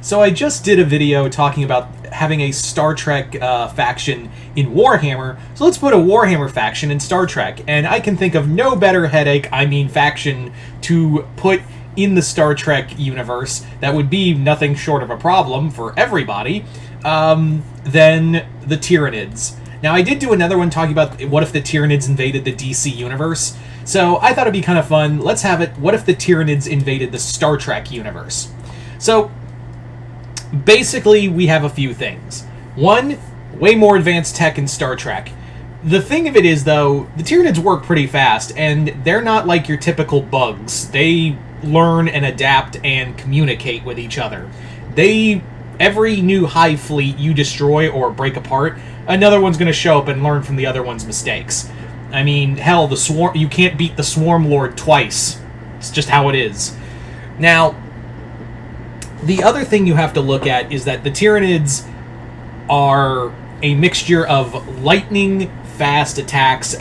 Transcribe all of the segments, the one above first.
So I just did a video talking about having a Star Trek faction in Warhammer, so let's put a Warhammer faction in Star Trek, and I can think of no better faction to put in the Star Trek universe that would be nothing short of a problem for everybody, than the Tyranids. Now, I did do another one talking about what if the Tyranids invaded the DC universe, so I thought it'd be kind of fun. Let's have it, what if the Tyranids invaded the Star Trek universe? So, basically, we have a few things. One, way more advanced tech in Star Trek. The thing of it is, though, the Tyranids work pretty fast, and they're not like your typical bugs. They learn and adapt and communicate with each other. Every new hive fleet you destroy or break apart, another one's going to show up and learn from the other one's mistakes. I mean, hell, the Swarm, you can't beat the Swarm Lord twice. It's just how it is. Now, the other thing you have to look at is that the Tyranids are a mixture of lightning-fast attacks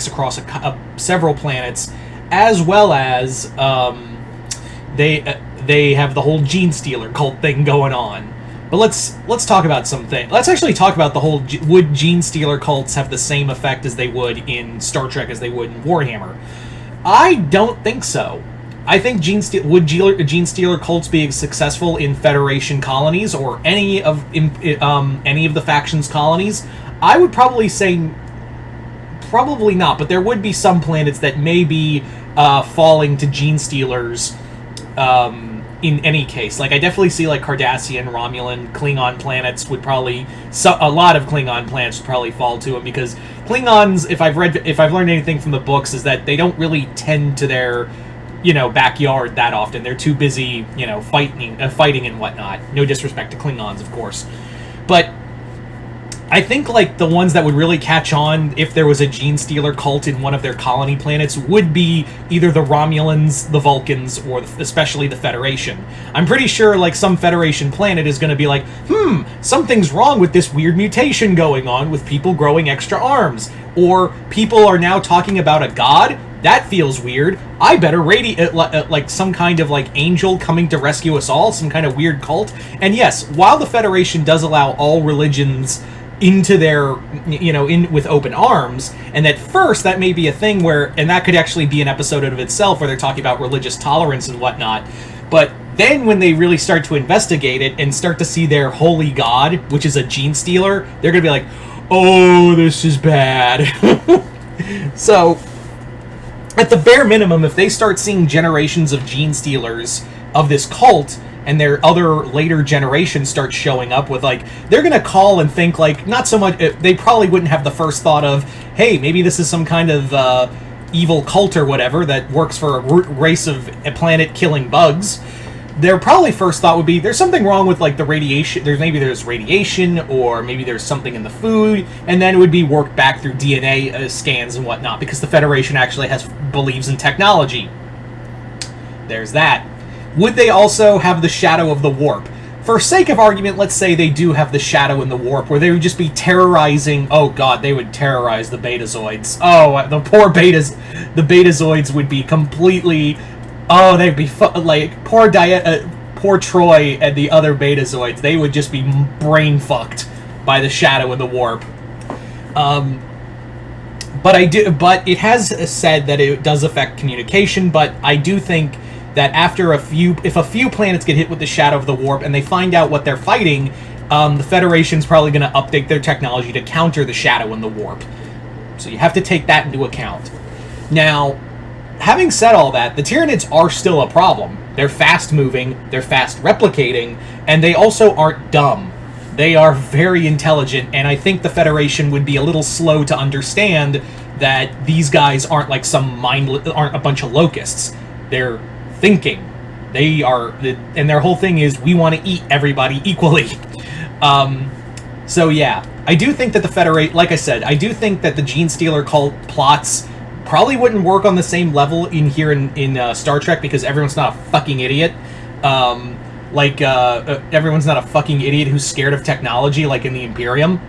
across several planets, as well as they have the whole Gene Stealer cult thing going on. But let's talk about something. Let's actually talk about the whole would Gene Stealer cults have the same effect as they would in Star Trek as they would in Warhammer? I don't think so. I think Gene Stealer cults be successful in Federation colonies or any of the factions' colonies? I would probably say probably not, but there would be some planets that may be falling to Gene Stealers in any case. Like, I definitely see like Cardassian, Romulan, Klingon planets would probably a lot of Klingon planets would probably fall to them, because Klingons, if I've learned anything from the books, is that they don't really tend to their backyard that often. They're too busy, fighting and whatnot. No disrespect to Klingons, of course. But I think, like, the ones that would really catch on if there was a Gene Stealer cult in one of their colony planets would be either the Romulans, the Vulcans, or especially the Federation. I'm pretty sure, like, some Federation planet is going to be like, something's wrong with this weird mutation going on with people growing extra arms. Or people are now talking about a god? That feels weird. I better like some kind of like angel coming to rescue us all, some kind of weird cult. And yes, while the Federation does allow all religions into their, in with open arms, and at first that may be a thing where, and that could actually be an episode of itself where they're talking about religious tolerance and whatnot, but then when they really start to investigate it and start to see their holy god, which is a Gene Stealer, they're gonna be like, oh, this is bad. So, at the bare minimum, if they start seeing generations of Gene Stealers of this cult, and their other later generations start showing up with, like, they're gonna call and think, like, not so much, they probably wouldn't have the first thought of, hey, maybe this is some kind of evil cult or whatever that works for a race of planet-killing bugs. Their probably first thought would be, there's something wrong with, like, the radiation, there's radiation, or maybe there's something in the food, and then it would be worked back through DNA scans and whatnot, because the Federation actually believes in technology. There's that. Would they also have the shadow of the warp? For sake of argument, let's say they do have the shadow in the warp, where they would just be terrorizing, oh god, they would terrorize the Betazoids. Oh, the poor Betas, the Betazoids would be completely, oh, they'd be, like, poor Troy and the other Betazoids, they would just be brain-fucked by the shadow in the warp. But it has said that it does affect communication, but I do think that if a few planets get hit with the shadow of the warp and they find out what they're fighting, the Federation's probably going to update their technology to counter the shadow in the warp. So you have to take that into account. Now, having said all that, the Tyranids are still a problem. They're fast-moving, they're fast-replicating, and they also aren't dumb. They are very intelligent, and I think the Federation would be a little slow to understand that these guys aren't like aren't a bunch of locusts. They're thinking. They are, and their whole thing is, we want to eat everybody equally. So yeah, I do think that the Federation, like I said, I do think that the Gene Stealer cult plots probably wouldn't work on the same level in Star Trek, because everyone's not a fucking idiot. Everyone's not a fucking idiot who's scared of technology, like in the Imperium.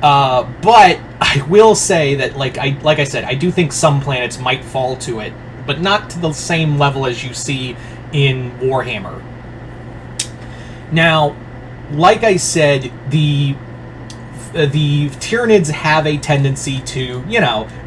But I will say that, like I said, I do think some planets might fall to it, but not to the same level as you see in Warhammer. Now, like I said, the Tyranids have a tendency to,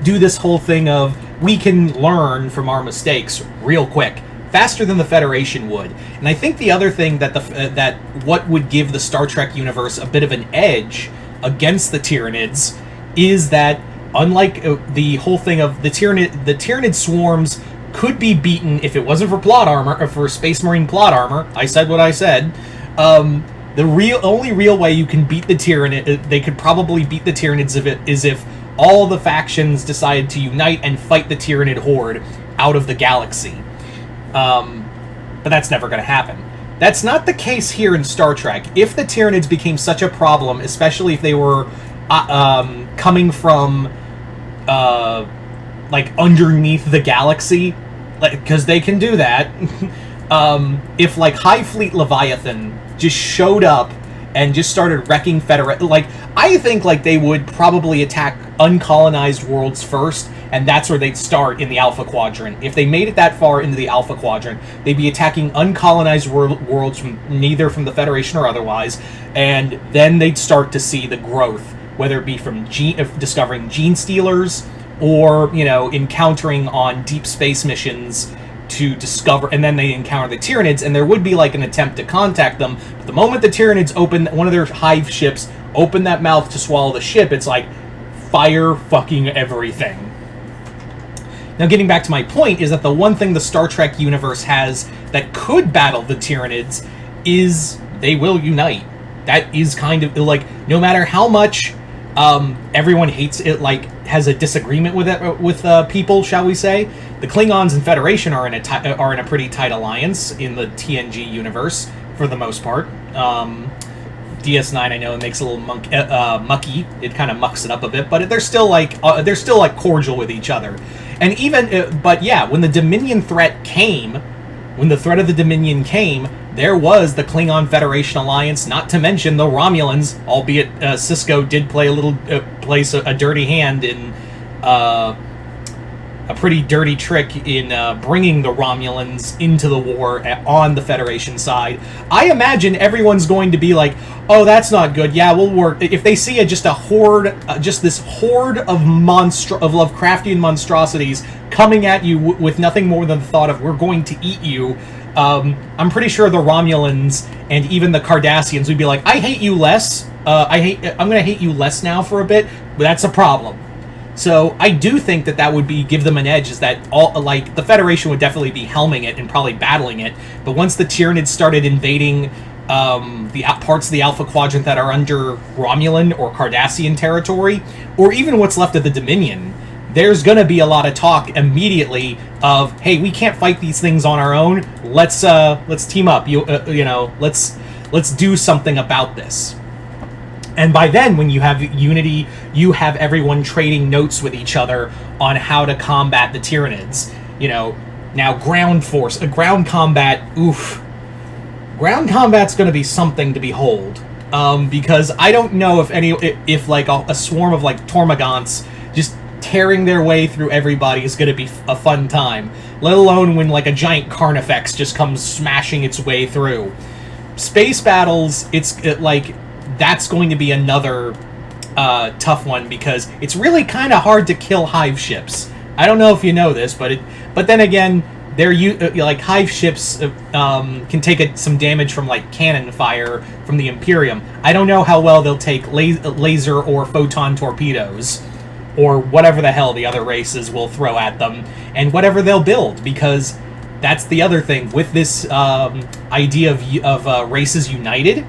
do this whole thing of we can learn from our mistakes real quick, faster than the Federation would. And I think the other thing that what would give the Star Trek universe a bit of an edge against the Tyranids is that, unlike the whole thing of the Tyranid swarms could be beaten if it wasn't for plot armor, or for Space Marine plot armor. I said what I said. The only real way you can beat the Tyranid, they could probably beat the Tyranids is if all the factions decide to unite and fight the Tyranid horde out of the galaxy. But that's never going to happen. That's not the case here in Star Trek. If the Tyranids became such a problem, especially if they were coming from underneath the galaxy, because they can do that. If High Fleet Leviathan just showed up and just started wrecking I think they would probably attack uncolonized worlds first, and that's where they'd start in the Alpha Quadrant. If they made it that far into the Alpha Quadrant, they'd be attacking uncolonized worlds neither from the Federation or otherwise, and then they'd start to see the growth, whether it be from discovering gene stealers or, encountering on deep space missions to discover, and then they encounter the Tyranids, and there would be an attempt to contact them. But the moment the Tyranids open one of their hive ships, open that mouth to swallow the ship, it's fire fucking everything. Now, getting back to my point, is that the one thing the Star Trek universe has that could battle the Tyranids is they will unite. That is kind of no matter how much everyone hates it, has a disagreement with it, with people, shall we say. The Klingons and Federation are in a pretty tight alliance in the TNG universe for the most part. DS9, I know it makes it a little mucky. It kind of mucks it up a bit, but they're still cordial with each other. And even, but yeah, when the Dominion threat came, when the threat of the Dominion came, there was the Klingon Federation alliance, not to mention the Romulans, albeit Sisko did play a dirty hand in a pretty dirty trick in bringing the Romulans into the war on the Federation side. I imagine everyone's going to be oh, that's not good. Yeah, we'll work. If they see just this horde of Lovecraftian monstrosities coming at you with nothing more than the thought of, we're going to eat you, I'm pretty sure the Romulans and even the Cardassians would be I hate you less. I'm going to hate you less now for a bit, but that's a problem. So I do think that would give them an edge, is that the Federation would definitely be helming it and probably battling it, but once the Tyranids started invading the parts of the Alpha Quadrant that are under Romulan or Cardassian territory, or even what's left of the Dominion, there's going to be a lot of talk immediately of, hey, we can't fight these things on our own. Let's team up. Let's do something about this. And by then, when you have unity, you have everyone trading notes with each other on how to combat the Tyranids. Now ground combat, oof. Ground combat's going to be something to behold. Because I don't know if a swarm of Tormagants just tearing their way through everybody is going to be a fun time. Let alone when a giant Carnifex just comes smashing its way through. Space battles, that's going to be another tough one, because it's really kind of hard to kill hive ships. I don't know if you know this, but then again, they're hive ships can take some damage from cannon fire from the Imperium. I don't know how well they'll take laser or photon torpedoes, or whatever the hell the other races will throw at them, and whatever they'll build, because that's the other thing with this idea of races united.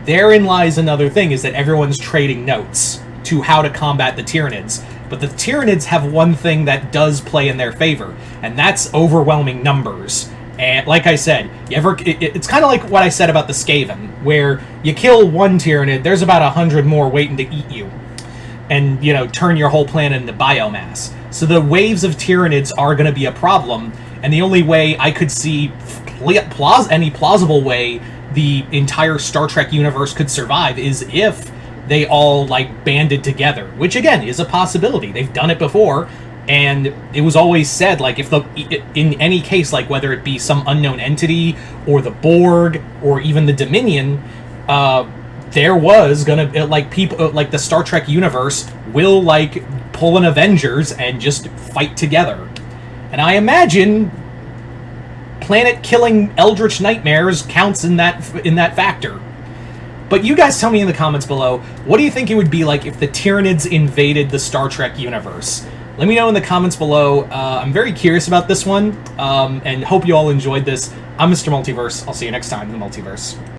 Therein lies another thing, is that everyone's trading notes to how to combat the Tyranids. But the Tyranids have one thing that does play in their favor, and that's overwhelming numbers. And like I said, it's kind of like what I said about the Skaven, where you kill one Tyranid, there's about 100 more waiting to eat you, and turn your whole planet into biomass. So the waves of Tyranids are going to be a problem, and the only way I could see any plausible way the entire Star Trek universe could survive is if they all banded together, which again is a possibility. They've done it before, And it was always said, like, if in any case, like, whether it be some unknown entity, or the Borg, or even the Dominion, there was gonna, like, people, like, the Star Trek universe will, like, pull an Avengers and just fight together. And I imagine planet-killing eldritch nightmares counts in that factor. But you guys tell me in the comments below, what do you think it would be like if the Tyranids invaded the Star Trek universe? Let me know in the comments below. I'm very curious about this one, and hope you all enjoyed this. I'm Mr. Multiverse. I'll see you next time in the Multiverse.